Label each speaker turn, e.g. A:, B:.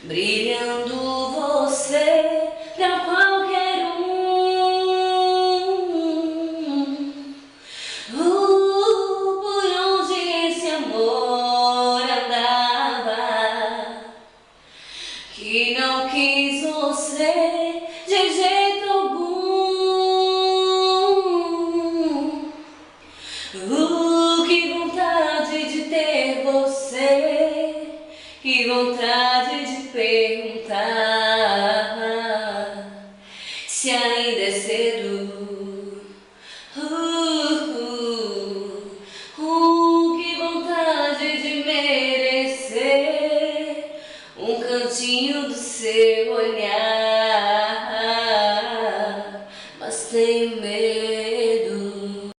A: brilhando você pra qualquer um. Por onde esse amor andava, que não quis você de jeito algum. Que vontade de ter você, que vontade de perguntar se ainda é cedo. Que vontade de merecer um cantinho do seu olhar, mas tenho medo.